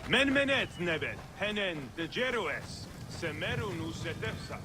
Menmenet nebet, henen de jerues, semeru nusetefsa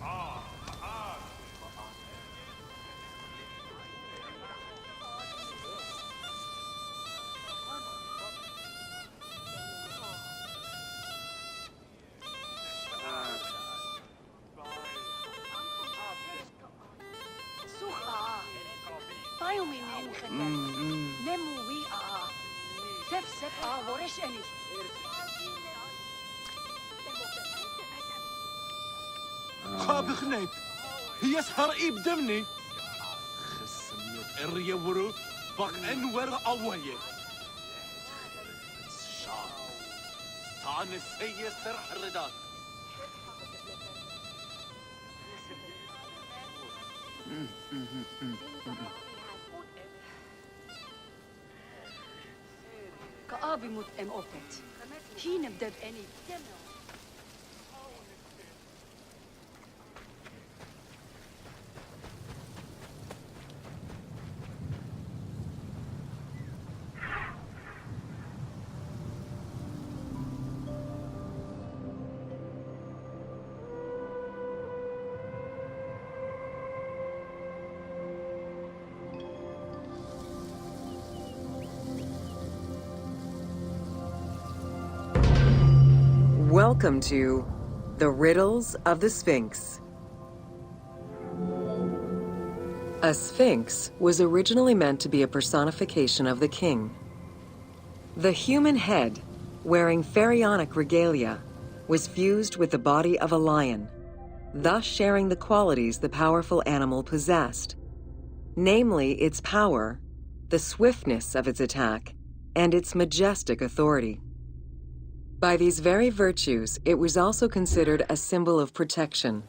خابخنيت هي سهر إبدمني خسميت إريا ورو بق أنور أويه الشعر طعن السي سرح الرداد كآبي مت أم أوبت هي نبدأ بأني Welcome to the Riddles of the Sphinx. A sphinx was originally meant to be a personification of the king. The human head, wearing pharaonic regalia, was fused with the body of a lion, thus sharing the qualities the powerful animal possessed, namely its power, the swiftness of its attack, and its majestic authority. By these very virtues, it was also considered a symbol of protection.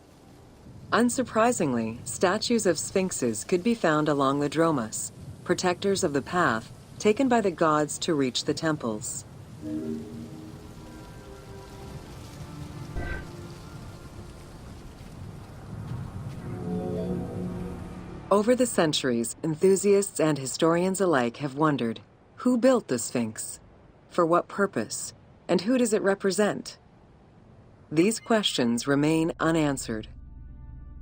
Unsurprisingly, statues of sphinxes could be found along the dromas, protectors of the path taken by the gods to reach the temples. Over the centuries, enthusiasts and historians alike have wondered, who built the Sphinx? For what purpose? And who does it represent? These questions remain unanswered.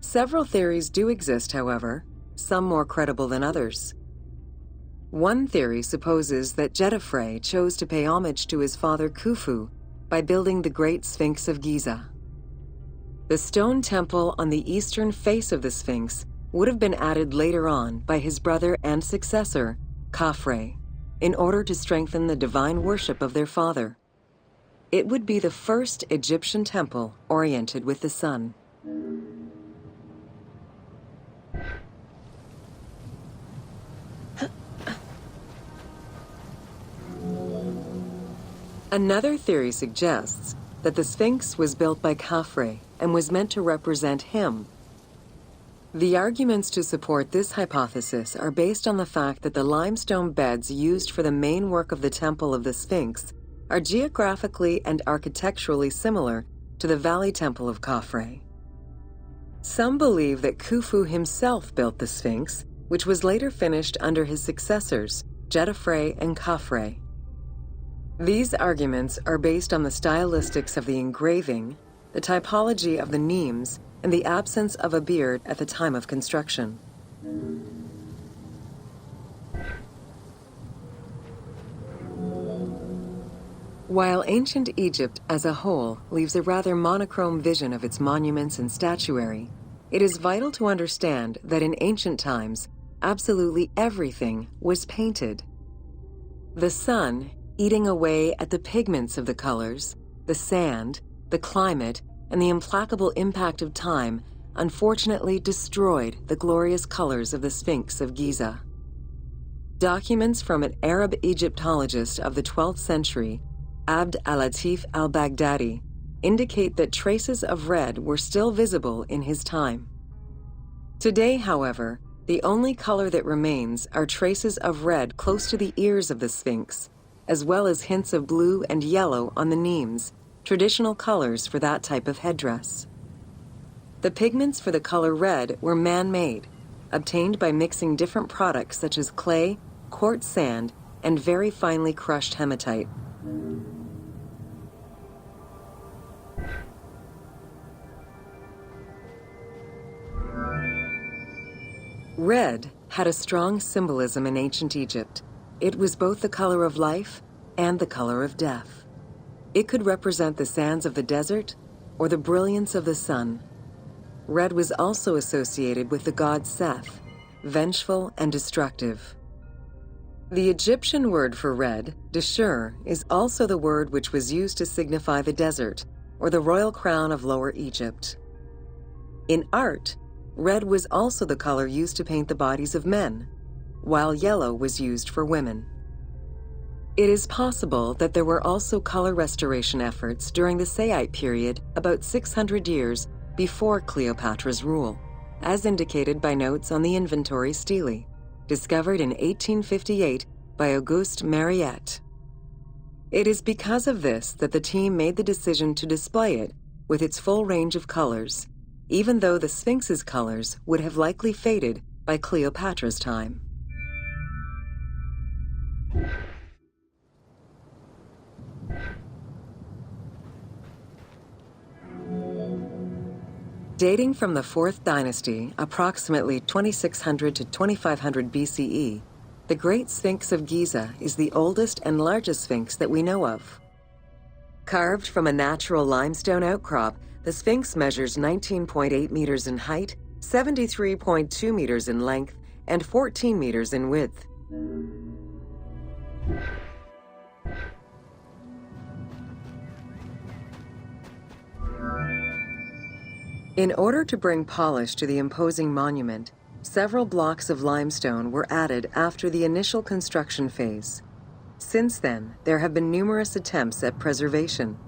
Several theories do exist, however, some more credible than others. One theory supposes that Jedefre chose to pay homage to his father Khufu by building the Great Sphinx of Giza. The stone temple on the eastern face of the Sphinx would have been added later on by his brother and successor, Khafre, in order to strengthen the divine worship of their father. It would be the first Egyptian temple oriented with the sun. Another theory suggests that the Sphinx was built by Khafre and was meant to represent him. The arguments to support this hypothesis are based on the fact that the limestone beds used for the main work of the Temple of the Sphinx are geographically and architecturally similar to the Valley Temple of Khafre. Some believe that Khufu himself built the Sphinx, which was later finished under his successors, Jedefre and Khafre. These arguments are based on the stylistics of the engraving, the typology of the nemes, and the absence of a beard at the time of construction. While ancient Egypt as a whole leaves a rather monochrome vision of its monuments and statuary, it is vital to understand that in ancient times, absolutely everything was painted. The sun, eating away at the pigments of the colors, the sand, the climate, and the implacable impact of time, unfortunately destroyed the glorious colors of the Sphinx of Giza. Documents from an Arab Egyptologist of the 12th century, Abd al-Latif al-Baghdadi, indicate that traces of red were still visible in his time. Today, however, the only color that remains are traces of red close to the ears of the Sphinx, as well as hints of blue and yellow on the nemes, traditional colors for that type of headdress. The pigments for the color red were man-made, obtained by mixing different products such as clay, quartz sand, and very finely crushed hematite. Red had a strong symbolism in ancient Egypt. It was both the color of life and the color of death. It could represent the sands of the desert or the brilliance of the sun. Red was also associated with the god Seth, vengeful and destructive. The Egyptian word for red, deshur, is also the word which was used to signify the desert, or the royal crown of Lower Egypt. In art, red was also the color used to paint the bodies of men, while yellow was used for women. It is possible that there were also color restoration efforts during the Saite period about 600 years before Cleopatra's rule, as indicated by notes on the inventory stele, discovered in 1858 by Auguste Mariette. It is because of this that the team made the decision to display it with its full range of colors, even though the Sphinx's colors would have likely faded by Cleopatra's time. Dating from the 4th dynasty, approximately 2600 to 2500 BCE, the Great Sphinx of Giza is the oldest and largest sphinx that we know of. Carved from a natural limestone outcrop, the Sphinx measures 19.8 meters in height, 73.2 meters in length, and 14 meters in width. In order to bring polish to the imposing monument, several blocks of limestone were added after the initial construction phase. Since then, there have been numerous attempts at preservation.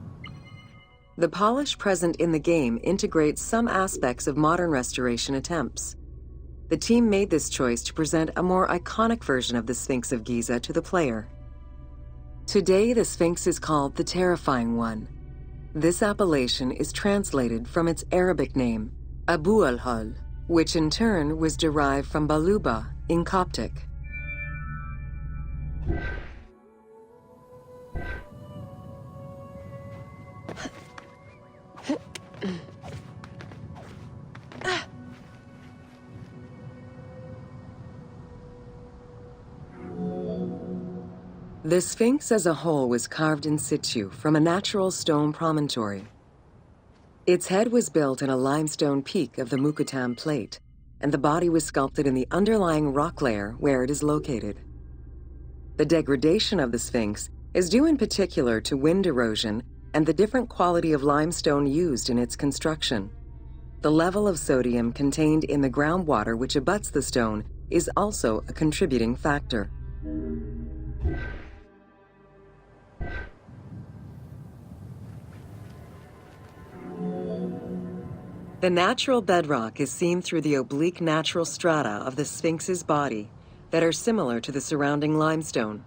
The polish present in the game integrates some aspects of modern restoration attempts. The team made this choice to present a more iconic version of the Sphinx of Giza to the player. Today, the Sphinx is called the Terrifying One. This appellation is translated from its Arabic name, Abu al-Hal, which in turn was derived from Baluba in Coptic. The Sphinx as a whole was carved in situ from a natural stone promontory. Its head was built in a limestone peak of the Mukattam Plate, and the body was sculpted in the underlying rock layer where it is located. The degradation of the Sphinx is due in particular to wind erosion and the different quality of limestone used in its construction. The level of sodium contained in the groundwater which abuts the stone is also a contributing factor. The natural bedrock is seen through the oblique natural strata of the Sphinx's body that are similar to the surrounding limestone.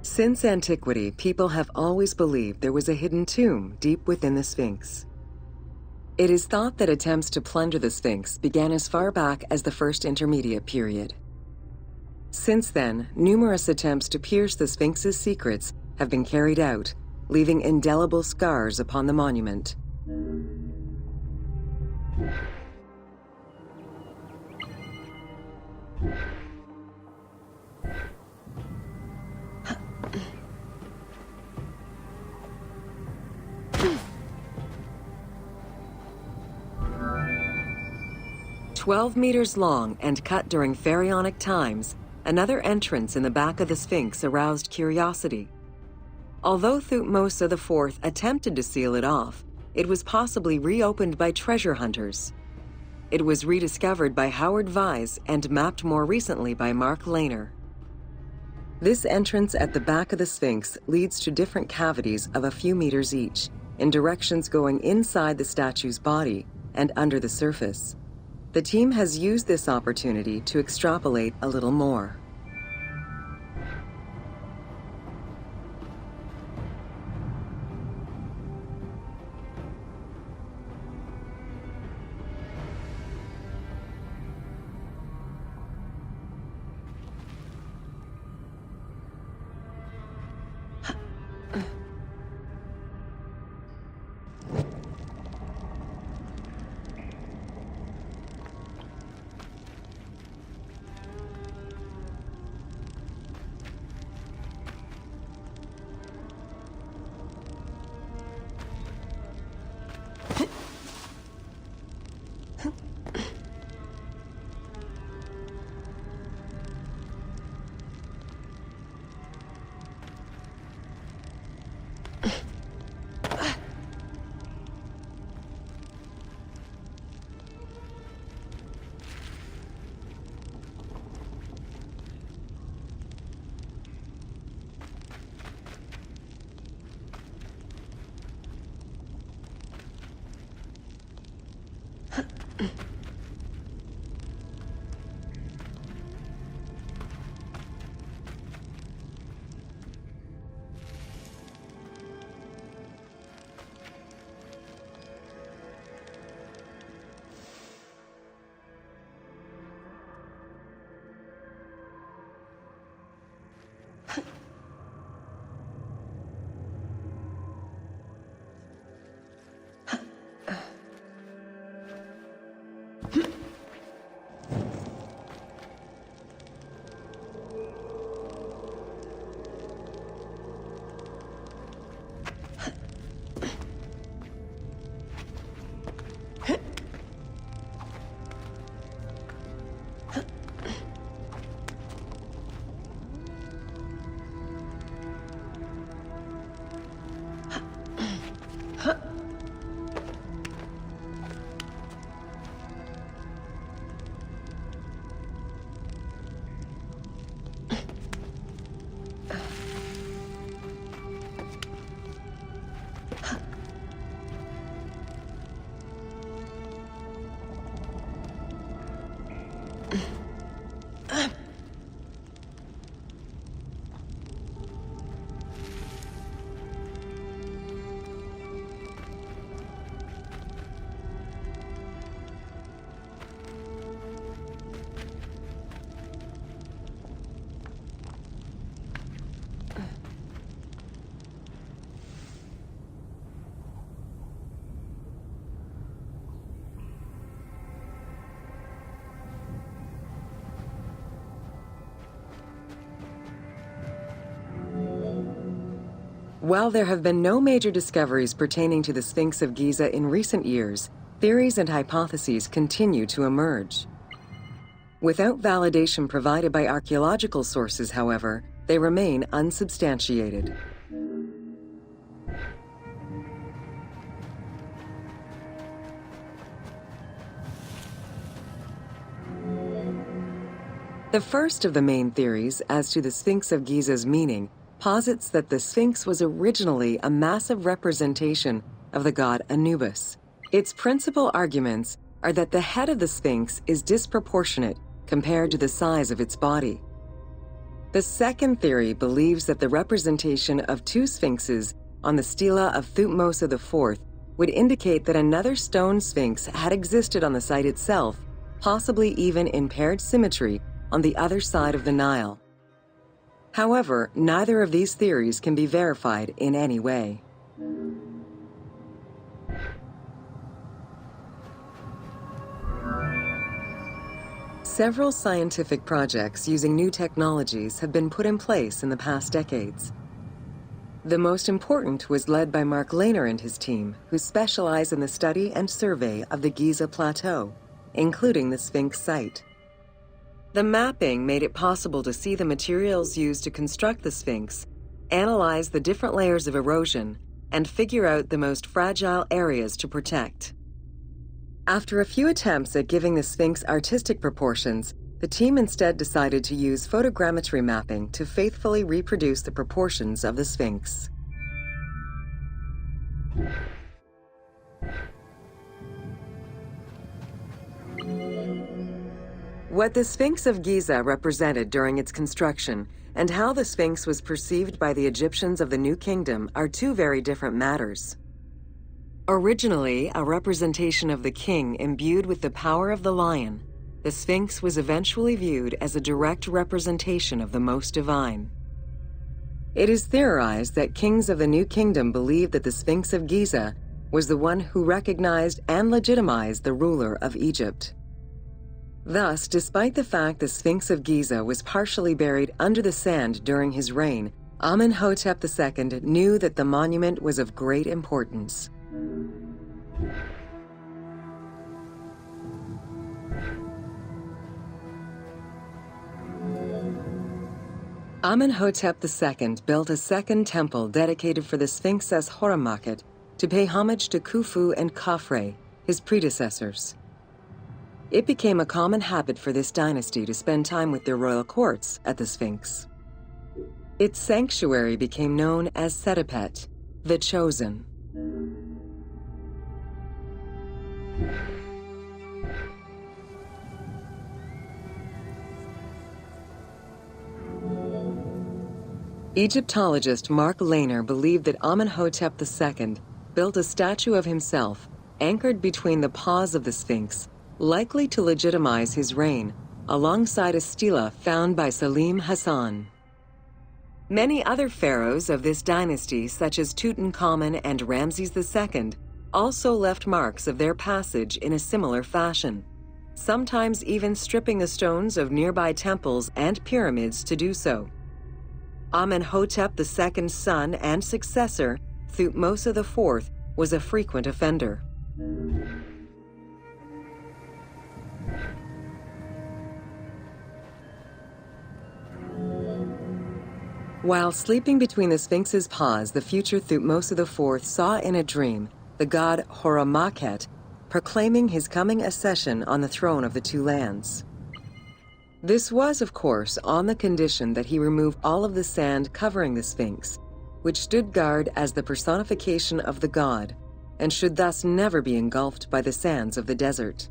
Since antiquity, people have always believed there was a hidden tomb deep within the Sphinx. It is thought that attempts to plunder the Sphinx began as far back as the First Intermediate period. Since then, numerous attempts to pierce the Sphinx's secrets have been carried out, leaving indelible scars upon the monument. "12 meters long and cut during pharaonic times, another entrance in the back of the Sphinx aroused curiosity. Although Thutmose IV attempted to seal it off, it was possibly reopened by treasure hunters. It was rediscovered by Howard Vyse and mapped more recently by Mark Lehner. This entrance at the back of the Sphinx leads to different cavities of a few meters each, in directions going inside the statue's body and under the surface. The team has used this opportunity to extrapolate a little more. While there have been no major discoveries pertaining to the Sphinx of Giza in recent years, theories and hypotheses continue to emerge. Without validation provided by archaeological sources, however, they remain unsubstantiated. The first of the main theories as to the Sphinx of Giza's meaning posits that the Sphinx was originally a massive representation of the god Anubis. Its principal arguments are that the head of the Sphinx is disproportionate compared to the size of its body. The second theory believes that the representation of two sphinxes on the stela of Thutmose IV would indicate that another stone sphinx had existed on the site itself, possibly even in paired symmetry on the other side of the Nile. However, neither of these theories can be verified in any way. Several scientific projects using new technologies have been put in place in the past decades. The most important was led by Mark Lehner and his team, who specialize in the study and survey of the Giza Plateau, including the Sphinx site. The mapping made it possible to see the materials used to construct the Sphinx, analyze the different layers of erosion, and figure out the most fragile areas to protect. After a few attempts at giving the Sphinx artistic proportions, the team instead decided to use photogrammetry mapping to faithfully reproduce the proportions of the Sphinx. What the Sphinx of Giza represented during its construction and how the Sphinx was perceived by the Egyptians of the New Kingdom are two very different matters. Originally a representation of the king imbued with the power of the lion, the Sphinx was eventually viewed as a direct representation of the Most Divine. It is theorized that kings of the New Kingdom believed that the Sphinx of Giza was the one who recognized and legitimized the ruler of Egypt. Thus, despite the fact the Sphinx of Giza was partially buried under the sand during his reign, Amenhotep II knew that the monument was of great importance. Amenhotep II built a second temple dedicated for the Sphinx as Horemakhet to pay homage to Khufu and Khafre, his predecessors. It became a common habit for this dynasty to spend time with their royal courts at the Sphinx. Its sanctuary became known as Setepet, the Chosen. Egyptologist Mark Lehner believed that Amenhotep II built a statue of himself anchored between the paws of the Sphinx, likely to legitimize his reign, alongside a stela found by Salim Hassan. Many other pharaohs of this dynasty, such as Tutankhamun and Ramses II, also left marks of their passage in a similar fashion, sometimes even stripping the stones of nearby temples and pyramids to do so. Amenhotep II's son and successor, Thutmose IV, was a frequent offender. While sleeping between the Sphinx's paws, the future Thutmose IV saw in a dream the god Horamakhet proclaiming his coming accession on the throne of the two lands. This was, of course, on the condition that he remove all of the sand covering the Sphinx, which stood guard as the personification of the god, and should thus never be engulfed by the sands of the desert.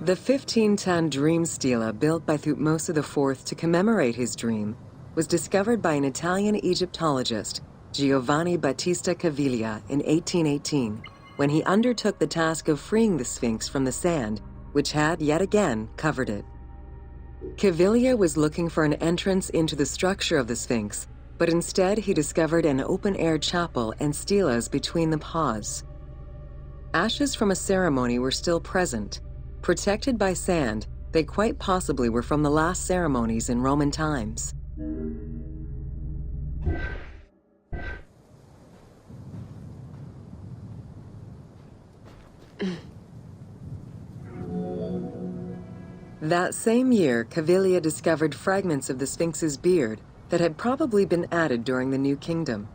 The 15-ton dream stela built by Thutmose IV to commemorate his dream was discovered by an Italian Egyptologist, Giovanni Battista Caviglia, in 1818, when he undertook the task of freeing the Sphinx from the sand, which had, yet again, covered it. Caviglia was looking for an entrance into the structure of the Sphinx, but instead he discovered an open-air chapel and stelas between the paws. Ashes from a ceremony were still present. Protected by sand, they quite possibly were from the last ceremonies in Roman times. That same year, Caviglia discovered fragments of the Sphinx's beard that had probably been added during the New Kingdom.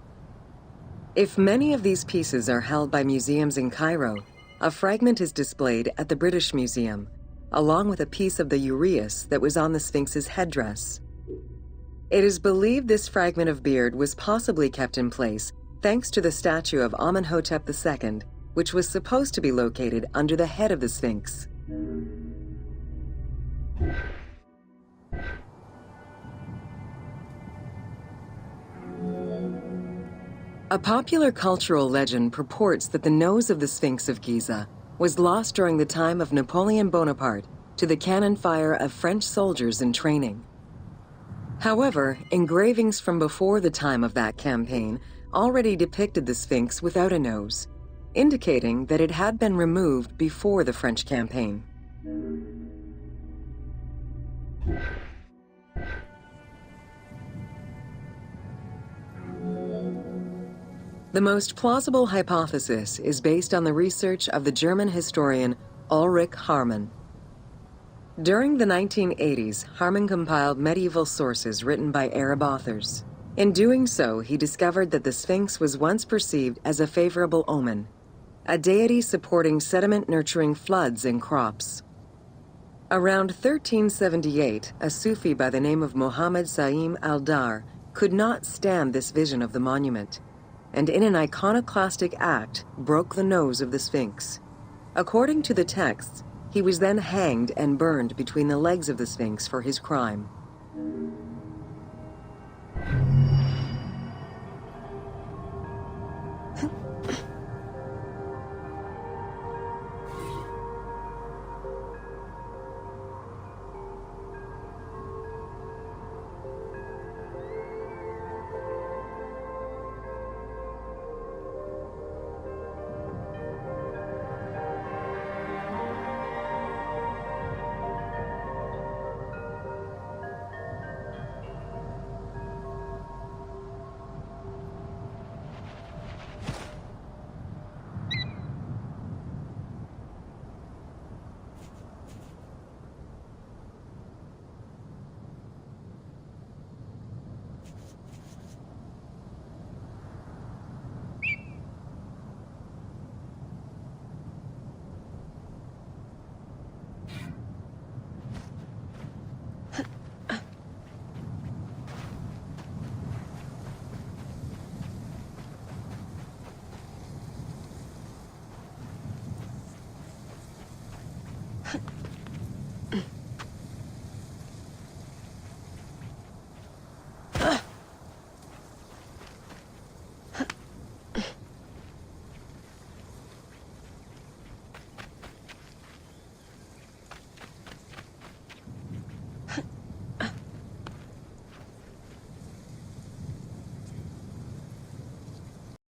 If many of these pieces are held by museums in Cairo, a fragment is displayed at the British Museum, along with a piece of the uraeus that was on the Sphinx's headdress. It is believed this fragment of beard was possibly kept in place thanks to the statue of Amenhotep II, which was supposed to be located under the head of the Sphinx. A popular cultural legend purports that the nose of the Sphinx of Giza was lost during the time of Napoleon Bonaparte to the cannon fire of French soldiers in training. However, engravings from before the time of that campaign already depicted the Sphinx without a nose, indicating that it had been removed before the French campaign. The most plausible hypothesis is based on the research of the German historian Ulrich Harman. During the 1980s, Harman compiled medieval sources written by Arab authors. In doing so, he discovered that the Sphinx was once perceived as a favorable omen, a deity supporting sediment-nurturing floods and crops. Around 1378, a Sufi by the name of Muhammad Sa'im al-Dar could not stand this vision of the monument, and in an iconoclastic act, broke the nose of the Sphinx. According to the texts, he was then hanged and burned between the legs of the Sphinx for his crime.